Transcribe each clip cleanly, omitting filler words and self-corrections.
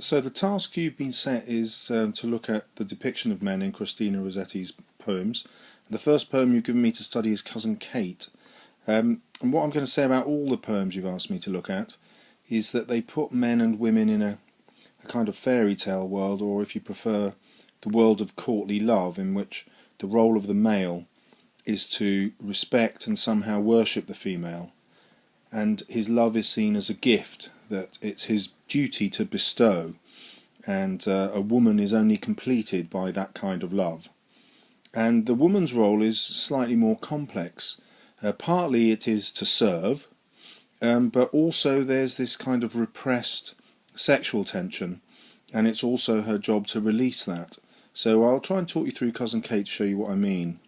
So the task you've been set is to look at the depiction of men in Christina Rossetti's poems. The first poem you've given me to study is Cousin Kate. And what I'm going to say about all the poems you've asked me to look at is that they put men and women in a kind of fairy tale world, or if you prefer, the world of courtly love, in which the role of the male is to respect and somehow worship the female, and his love is seen as a gift that it's his duty to bestow, and a woman is only completed by that kind of love. And the woman's role is slightly more complex. Partly it is to serve, but also there's this kind of repressed sexual tension, and it's also her job to release that. So I'll try and talk you through Cousin Kate to show you what I mean.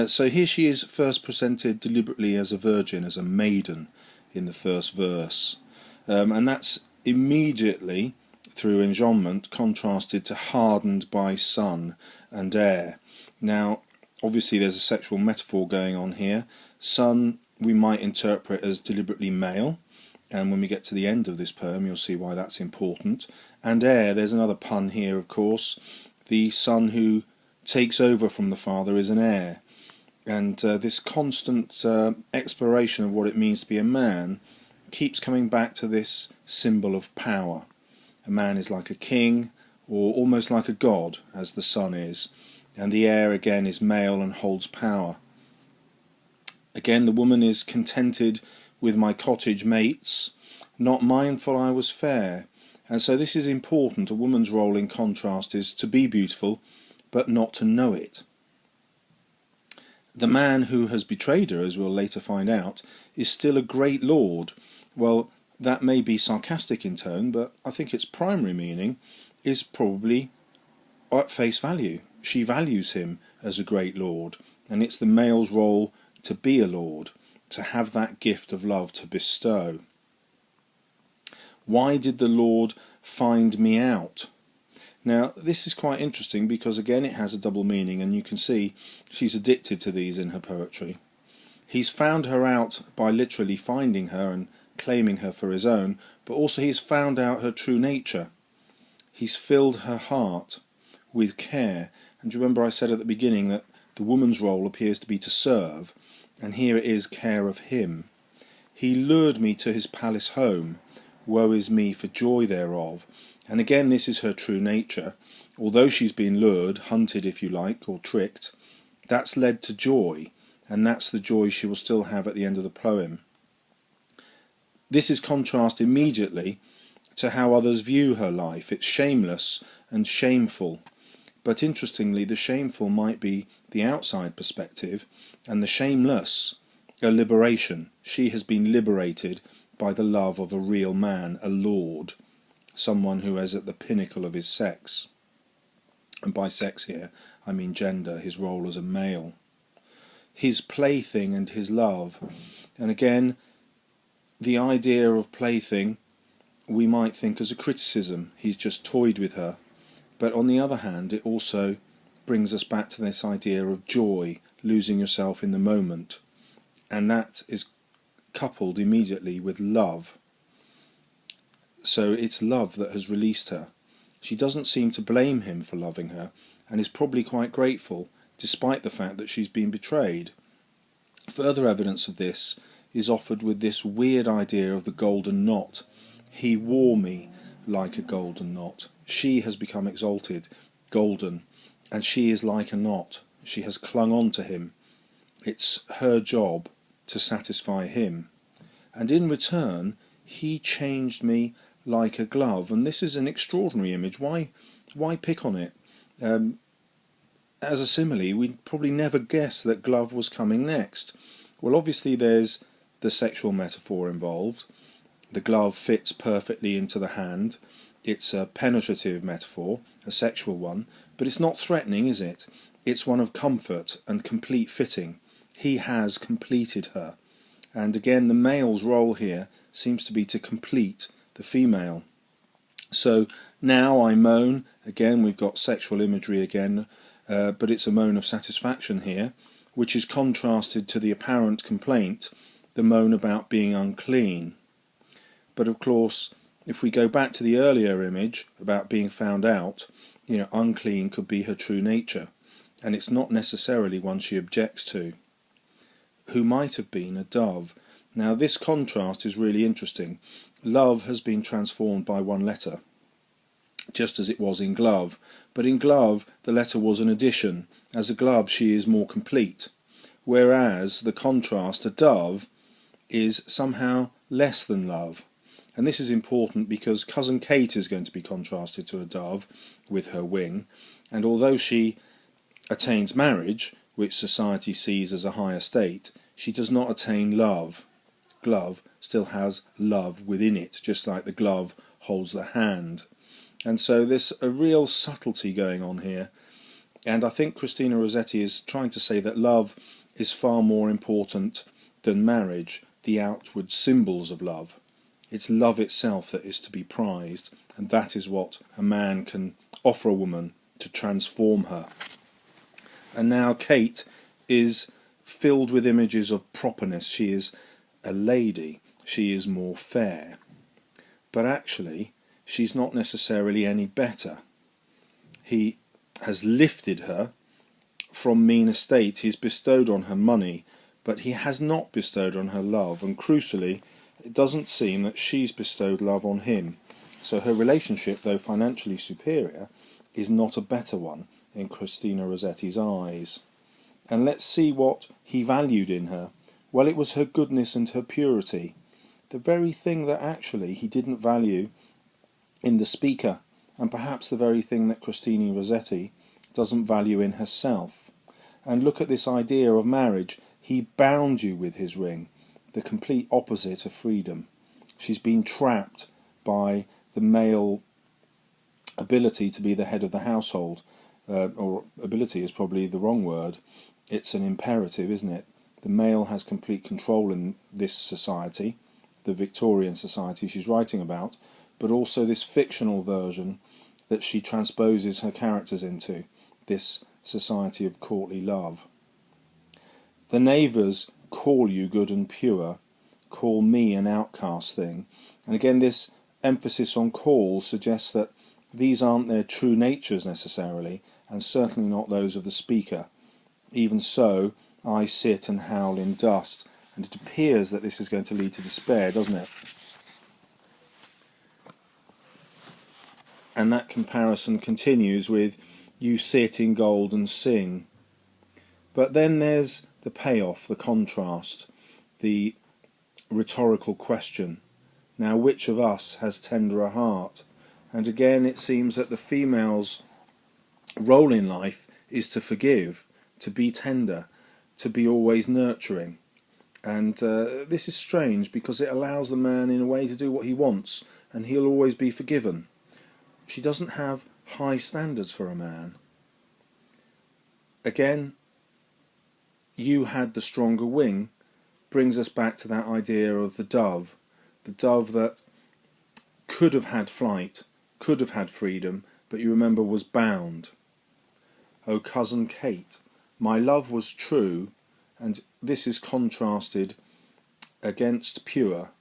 So here she is first presented deliberately as a virgin, as a maiden, in the first verse. And that's immediately, through enjambment, contrasted to hardened by sun and air. Now, obviously there's a sexual metaphor going on here. Sun we might interpret as deliberately male, and when we get to the end of this poem you'll see why that's important. And air, there's another pun here, of course. The son who takes over from the father is an heir. And this constant exploration of what it means to be a man keeps coming back to this symbol of power. A man is like a king, or almost like a god, as the son is. And the heir again is male and holds power. Again, the woman is contented with my cottage mates, not mindful I was fair. And so this is important. A woman's role in contrast is to be beautiful, but not to know it. The man who has betrayed her, as we'll later find out, is still a great lord. Well, that may be sarcastic in tone, but I think its primary meaning is probably at face value. She values him as a great lord, and it's the male's role to be a lord, to have that gift of love to bestow. Why did the Lord find me out? Now, this is quite interesting because, again, it has a double meaning, and you can see she's addicted to these in her poetry. He's found her out by literally finding her and claiming her for his own, but also he's found out her true nature. He's filled her heart with care. And do you remember I said at the beginning that the woman's role appears to be to serve, and here it is care of him. He lured me to his palace home, woe is me for joy thereof. And again, this is her true nature. Although she's been lured, hunted if you like, or tricked, that's led to joy, and that's the joy she will still have at the end of the poem. This is contrast immediately to how others view her life. It's shameless and shameful. But interestingly, the shameful might be the outside perspective, and the shameless a liberation. She has been liberated by the love of a real man, a lord. Someone who is at the pinnacle of his sex. And by sex here, I mean gender, his role as a male. His plaything and his love. And again, the idea of plaything we might think as a criticism. He's just toyed with her. But on the other hand, it also brings us back to this idea of joy, losing yourself in the moment. And that is coupled immediately with love. So it's love that has released her. She doesn't seem to blame him for loving her, and is probably quite grateful, despite the fact that she's been betrayed. Further evidence of this is offered with this weird idea of the golden knot. He wore me like a golden knot. She has become exalted, golden, and she is like a knot. She has clung on to him. It's her job to satisfy him. And in return, he changed me like a glove. And this is an extraordinary image. Why pick on it? As a simile, we'd probably never guess that glove was coming next. Well, obviously there's the sexual metaphor involved. The glove fits perfectly into the hand. It's a penetrative metaphor, a sexual one, but it's not threatening, is it? It's one of comfort and complete fitting. He has completed her. And again, the male's role here seems to be to complete the female. So now I moan. Again, we've got sexual imagery again, but it's a moan of satisfaction here, which is contrasted to the apparent complaint, the moan about being unclean. But of course, if we go back to the earlier image about being found out, unclean could be her true nature, and it's not necessarily one she objects to, who might have been a dove. Now this contrast is really interesting. Love has been transformed by one letter, just as it was in glove, but in glove the letter was an addition. As a glove she is more complete, whereas the contrast, a dove, is somehow less than love. And this is important because cousin Kate is going to be contrasted to a dove with her wing, and although she attains marriage, which society sees as a high estate, she does not attain love. Glove still has love within it, just like the glove holds the hand. And so there's a real subtlety going on here, and I think Christina Rossetti is trying to say that love is far more important than marriage, the outward symbols of love. It's love itself that is to be prized, and that is what a man can offer a woman to transform her. And now Kate is filled with images of properness. She is a lady, she is more fair, but actually she's not necessarily any better. He has lifted her from mean estate, he's bestowed on her money, but he has not bestowed on her love, and crucially it doesn't seem that she's bestowed love on him. So her relationship, though financially superior, is not a better one in Christina Rossetti's eyes. And let's see what he valued in her. Well, it was her goodness and her purity, the very thing that actually he didn't value in the speaker, and perhaps the very thing that Christina Rossetti doesn't value in herself. And look at this idea of marriage. He bound you with his ring, the complete opposite of freedom. She's been trapped by the male ability to be the head of the household, or ability is probably the wrong word. It's an imperative, isn't it? The male has complete control in this society, the Victorian society she's writing about, but also this fictional version that she transposes her characters into, this society of courtly love. The neighbours call you good and pure, call me an outcast thing. And again, this emphasis on call suggests that these aren't their true natures necessarily, and certainly not those of the speaker. Even so, I sit and howl in dust, and it appears that this is going to lead to despair, doesn't it? And that comparison continues with, you sit in gold and sing. But then there's the payoff, the contrast, the rhetorical question. Now, which of us has tenderer heart? And again, it seems that the female's role in life is to forgive, to be tender, to be always nurturing. And this is strange because it allows the man in a way to do what he wants, and he'll always be forgiven. She doesn't have high standards for a man. Again, you had the stronger wing brings us back to that idea of the dove that could have had flight, could have had freedom, but you remember was bound. Oh, cousin Kate, my love was true, and this is contrasted against pure.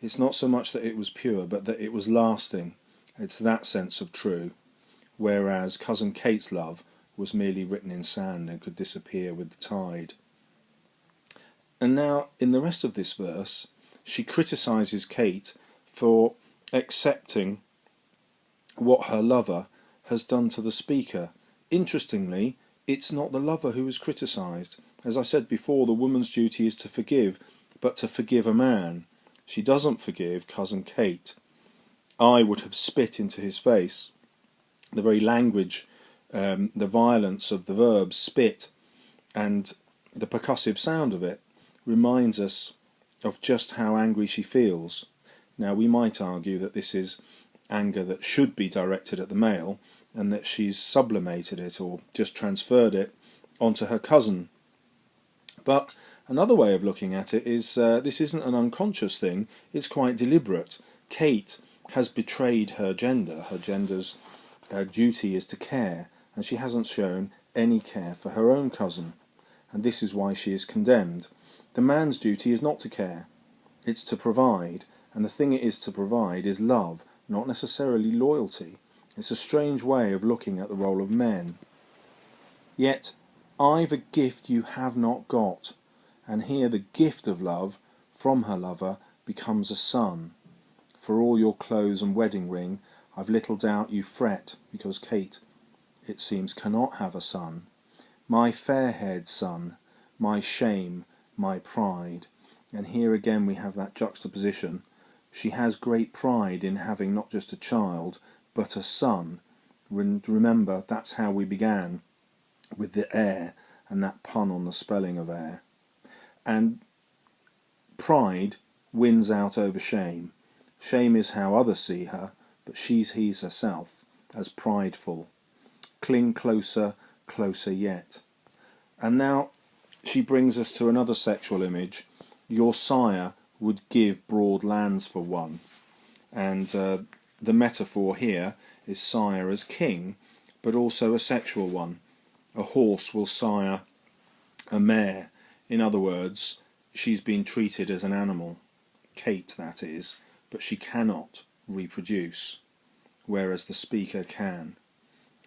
It's not so much that it was pure, but that it was lasting. It's that sense of true, whereas cousin Kate's love was merely written in sand and could disappear with the tide. And now, in the rest of this verse, she criticises Kate for accepting what her lover has done to the speaker. Interestingly, it's not the lover who is criticised. As I said before, the woman's duty is to forgive, but to forgive a man. She doesn't forgive cousin Kate. I would have spit into his face. The very language, the violence of the verb spit, and the percussive sound of it reminds us of just how angry she feels. Now, we might argue that this is anger that should be directed at the male, and that she's sublimated it or just transferred it onto her cousin. But another way of looking at it is this isn't an unconscious thing, it's quite deliberate. Kate has betrayed her gender. Her gender's duty is to care, and she hasn't shown any care for her own cousin, and this is why she is condemned. The man's duty is not to care, it's to provide, and the thing it is to provide is love, not necessarily loyalty. It's a strange way of looking at the role of men. Yet, I've a gift you have not got, and here the gift of love from her lover becomes a son. For all your clothes and wedding ring, I've little doubt you fret, because Kate, it seems, cannot have a son. My fair-haired son, my shame, my pride. And here again we have that juxtaposition. She has great pride in having not just a child, but a son. Remember, that's how we began, with the heir, and that pun on the spelling of heir. And pride wins out over shame. Shame is how others see her, but she sees herself as prideful. Cling closer, closer yet. And now she brings us to another sexual image. Your sire would give broad lands for one. And the metaphor here is sire as king, but also a sexual one. A horse will sire a mare. In other words, she's been treated as an animal. Kate, that is, but she cannot reproduce, whereas the speaker can.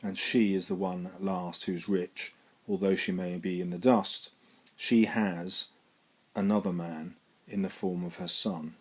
And she is the one at last who's rich, although she may be in the dust. She has another man in the form of her son.